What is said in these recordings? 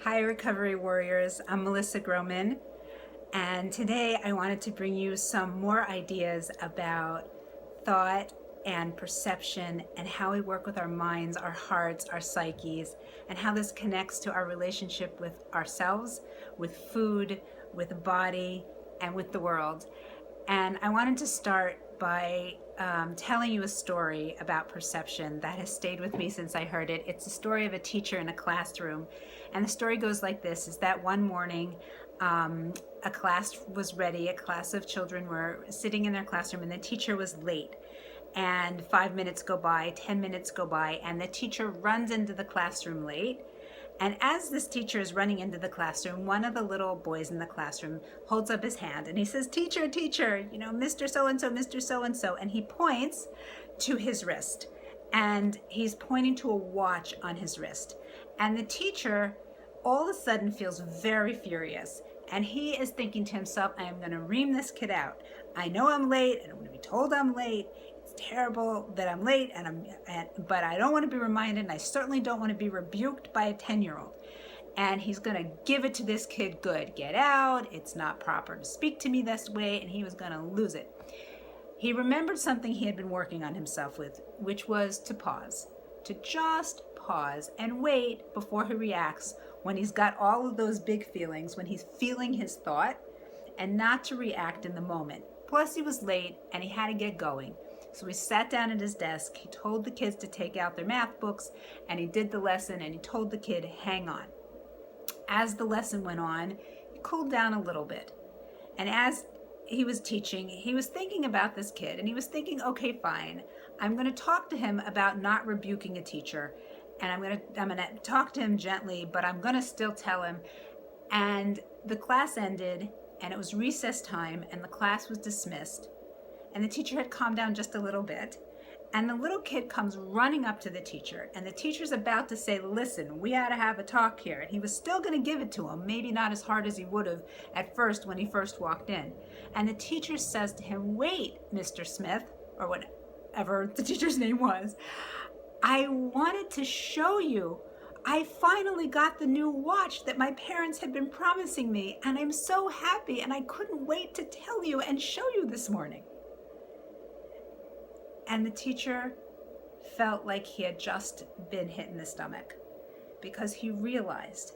Hi, Recovery Warriors. I'm Melissa Groman, and today I wanted to bring you some more ideas about thought and perception and how we work with our minds, our hearts, our psyches, and how this connects to our relationship with ourselves, with food, with the body, and with the world. And I wanted to start by telling you a story about perception that has stayed with me since I heard it. It's a story of a teacher in a classroom. And the story goes like this, is that one morning, a class was ready. A class of children were sitting in their classroom and the teacher was late. And 5 minutes go by, 10 minutes go by, and the teacher runs into the classroom late. And as this teacher is running into the classroom, one of the little boys in the classroom holds up his hand and he says, "Teacher, teacher, Mr. So-and-so, Mr. So-and-so." And he points to his wrist. And he's pointing to a watch on his wrist. And the teacher all of a sudden feels very furious. And he is thinking to himself, I am going to ream this kid out. I know I'm late and I'm going to be told I'm late. Terrible that I'm late, but I don't want to be reminded, and I certainly don't want to be rebuked by a 10-year-old. And he's going to give it to this kid good. Get out. It's not proper to speak to me this way, and he was going to lose it. He remembered something he had been working on himself with, which was to pause, to just pause and wait before he reacts when he's got all of those big feelings, when he's feeling his thought, and not to react in the moment. Plus, he was late, and he had to get going. So he sat down at his desk, he told the kids to take out their math books, and he did the lesson, and he told the kid, hang on. As the lesson went on, he cooled down a little bit. And as he was teaching, he was thinking about this kid, and he was thinking, okay, fine. I'm going to talk to him about not rebuking a teacher, and I'm going to talk to him gently, but I'm going to still tell him. And the class ended, and it was recess time, and the class was dismissed. And the teacher had calmed down just a little bit. And the little kid comes running up to the teacher. And the teacher's about to say, listen, we ought to have a talk here. And he was still going to give it to him, maybe not as hard as he would have at first when he first walked in. And the teacher says to him, wait, Mr. Smith, or whatever the teacher's name was, I wanted to show you. I finally got the new watch that my parents had been promising me. And I'm so happy. And I couldn't wait to tell you and show you this morning. And the teacher felt like he had just been hit in the stomach because he realized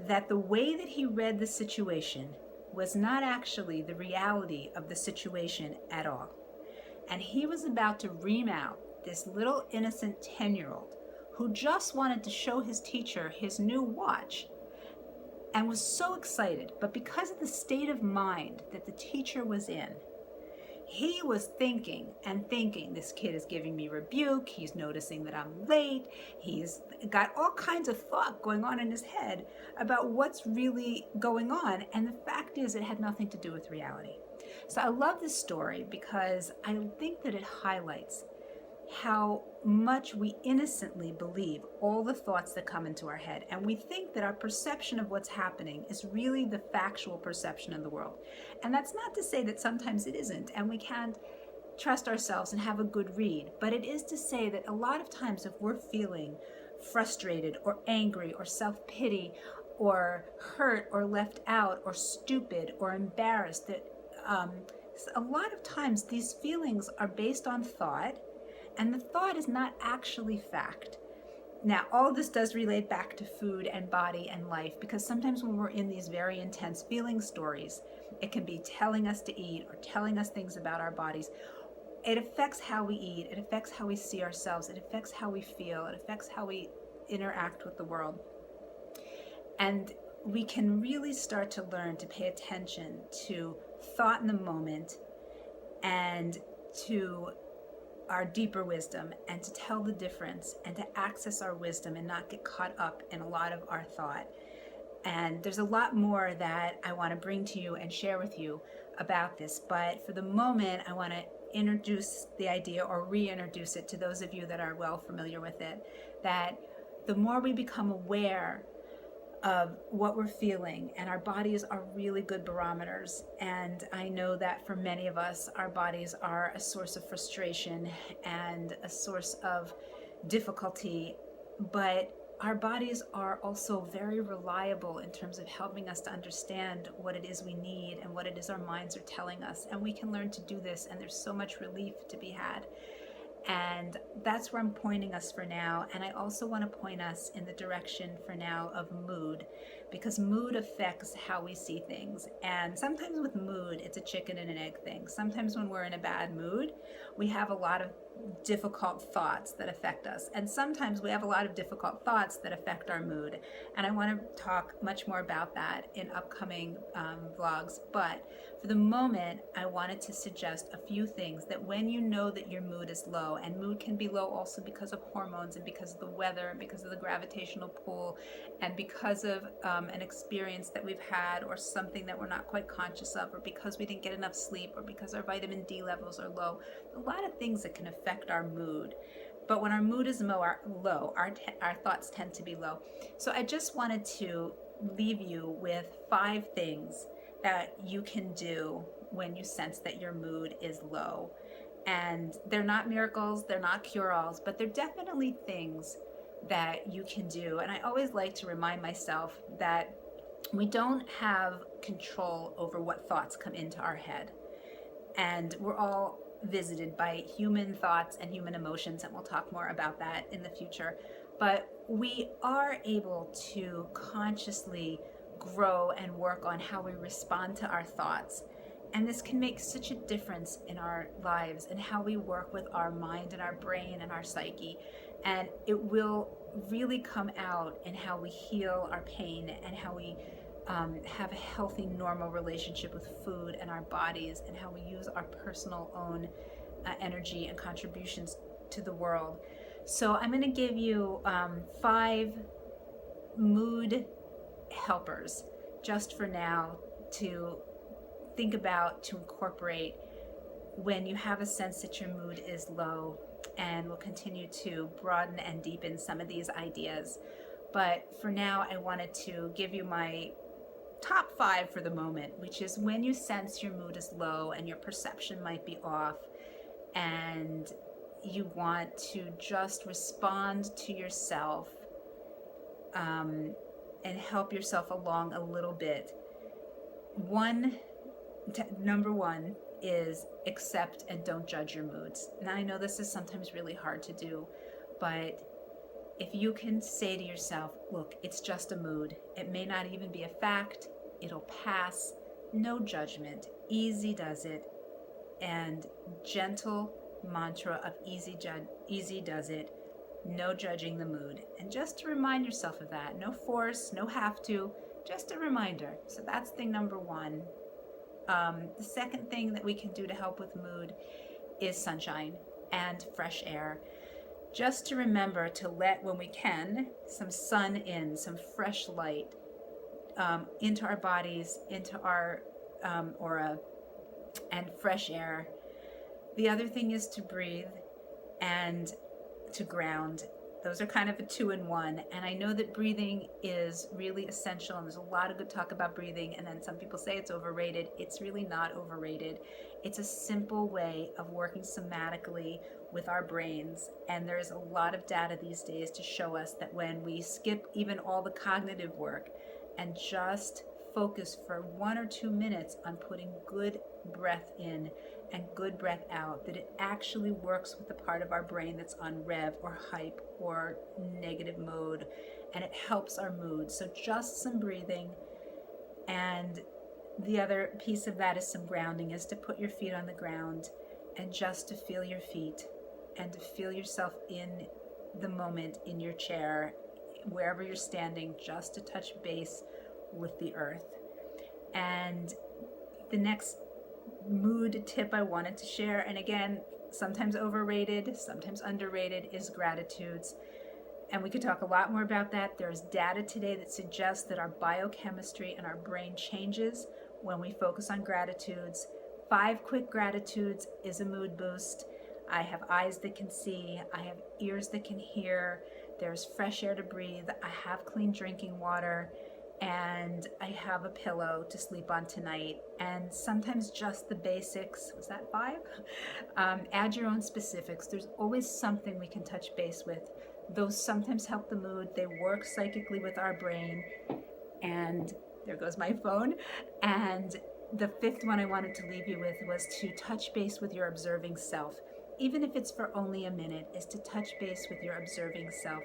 that the way that he read the situation was not actually the reality of the situation at all. And he was about to ream out this little innocent 10-year-old who just wanted to show his teacher his new watch and was so excited. But because of the state of mind that the teacher was in, he was thinking, this kid is giving me rebuke, he's noticing that I'm late, he's got all kinds of thought going on in his head about what's really going on. And the fact is, it had nothing to do with reality. So I love this story because I think that it highlights how much we innocently believe all the thoughts that come into our head. And we think that our perception of what's happening is really the factual perception of the world. And that's not to say that sometimes it isn't, and we can't trust ourselves and have a good read. But it is to say that a lot of times if we're feeling frustrated or angry or self-pity or hurt or left out or stupid or embarrassed, that a lot of times these feelings are based on thought, and the thought is not actually fact. Now, all of this does relate back to food and body and life, because sometimes when we're in these very intense feeling stories, it can be telling us to eat or telling us things about our bodies. It affects how we eat, it affects how we see ourselves, it affects how we feel, it affects how we interact with the world. And we can really start to learn to pay attention to thought in the moment and to our deeper wisdom, and to tell the difference and to access our wisdom and not get caught up in a lot of our thought. And there's a lot more that I want to bring to you and share with you about this, but for the moment I want to introduce the idea or reintroduce it to those of you that are well familiar with it, that the more we become aware of what we're feeling, and our bodies are really good barometers. And I know that for many of us, our bodies are a source of frustration and a source of difficulty, but our bodies are also very reliable in terms of helping us to understand what it is we need and what it is our minds are telling us. And we can learn to do this, and there's so much relief to be had. And that's where I'm pointing us for now. And I also want to point us in the direction for now of mood, because mood affects how we see things. And sometimes with mood, it's a chicken and an egg thing. Sometimes when we're in a bad mood, we have a lot of difficult thoughts that affect us. And sometimes we have a lot of difficult thoughts that affect our mood. And I want to talk much more about that in upcoming vlogs. But for the moment, I wanted to suggest a few things that when you know that your mood is low, and mood can be low also because of hormones and because of the weather and because of the gravitational pull and because of an experience that we've had or something that we're not quite conscious of, or because we didn't get enough sleep, or because our vitamin D levels are low. A lot of things that can affect our mood. But when our mood is low, our thoughts tend to be low. So I just wanted to leave you with 5 things that you can do when you sense that your mood is low. And they're not miracles, they're not cure-alls, but they're definitely things that you can do. And I always like to remind myself that we don't have control over what thoughts come into our head. And we're all visited by human thoughts and human emotions, and we'll talk more about that in the future. But we are able to consciously grow and work on how we respond to our thoughts. And this can make such a difference in our lives and how we work with our mind and our brain and our psyche. And it will really come out in how we heal our pain and how we have a healthy, normal relationship with food and our bodies, and how we use our personal own energy and contributions to the world. So I'm going to give you 5 mood helpers just for now to think about, to incorporate when you have a sense that your mood is low. And we'll continue to broaden and deepen some of these ideas. But for now, I wanted to give you my top 5 for the moment, which is when you sense your mood is low and your perception might be off, and you want to just respond to yourself and help yourself along a little bit. Number one is accept and don't judge your moods. Now, I know this is sometimes really hard to do, but if you can say to yourself, look, it's just a mood. It may not even be a fact. It'll pass. No judgment. Easy does it. And gentle mantra of easy does it. No judging the mood. And just to remind yourself of that. No force, no have to. Just a reminder. So that's thing number 1. The second thing that we can do to help with mood is sunshine and fresh air. Just to remember to let, when we can, some sun in, some fresh light into our bodies, into our aura, and fresh air. The other thing is to breathe and to ground. Those are kind of a 2-in-1. And I know that breathing is really essential, and there's a lot of good talk about breathing, and then some people say it's overrated. It's really not overrated. It's a simple way of working somatically with our brains, and there's a lot of data these days to show us that when we skip even all the cognitive work and just focus for 1 or 2 minutes on putting good breath in and good breath out, that it actually works with the part of our brain that's on rev or hype or negative mode, and it helps our mood. So just some breathing, and the other piece of that is some grounding, is to put your feet on the ground and just to feel your feet and to feel yourself in the moment in your chair, wherever you're standing, just to touch base with the earth. And the next mood tip I wanted to share, and again, sometimes overrated, sometimes underrated, is gratitudes. And we could talk a lot more about that. There's data today that suggests that our biochemistry and our brain changes when we focus on gratitudes. 5 quick gratitudes is a mood boost. I have eyes that can see. I have ears that can hear. There's fresh air to breathe. I have clean drinking water. And I have a pillow to sleep on tonight. And sometimes just the basics. Was that 5? Add your own specifics. There's always something we can touch base with Those sometimes help the mood. They work psychically with our brain. And there goes my phone. And the fifth one I wanted to leave you with was to touch base with your observing self. Even if it's for only a minute, is to touch base with your observing self,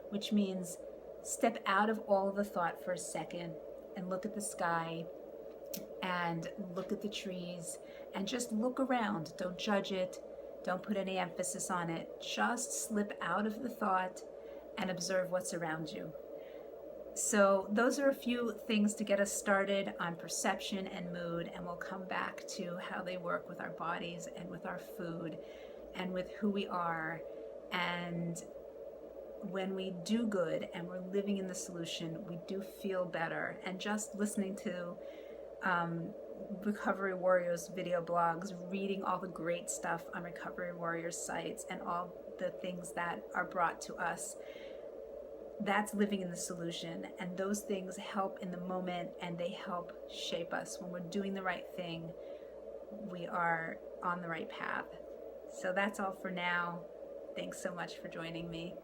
which means step out of all the thought for a second and look at the sky and look at the trees and just look around. Don't judge it. Don't put any emphasis on it. Just slip out of the thought and observe what's around you. So those are a few things to get us started on perception and mood, and we'll come back to how they work with our bodies and with our food and with who we are. And when we do good and we're living in the solution, we do feel better. And just listening to Recovery Warriors video blogs, reading all the great stuff on Recovery Warriors sites and all the things that are brought to us, that's living in the solution. And those things help in the moment, and they help shape us. When we're doing the right thing, we are on the right path. So that's all for now. Thanks so much for joining me.